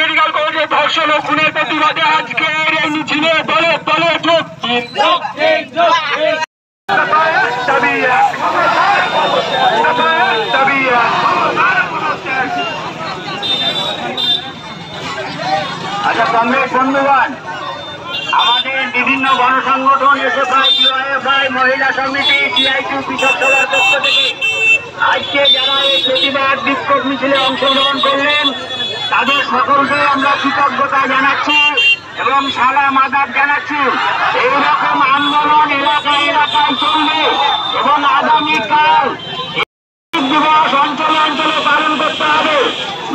Medical কলেজে ধর্ষণ ও খুনের প্রতিবাদে আজকের এই মিছিলে দলে দলে যোগ দিন। আচ্ছা কংগ্রেস বন্ধুগণ, আমাদের বিভিন্ন গণসংগঠন এসএফআই, ডিওএফআই, মহিলা সমিতি, সিআইটিউ কৃষক সভার পক্ষ থেকে আজকে যারা এই প্রতিবাদ বিক্ষোভ মিছিলে অংশগ্রহণ করলেন তাদের সকলকে আমরা কৃতজ্ঞতা জানাচ্ছি এবং সালাম আদাব জানাচ্ছি। এইরকম আন্দোলন এলাকায় এলাকায় চলবে এবং আগামীকাল দিবস অঞ্চলে অঞ্চলে পালন করতে হবে।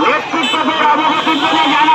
নেতৃত্বদের অবগতির জন্য জানা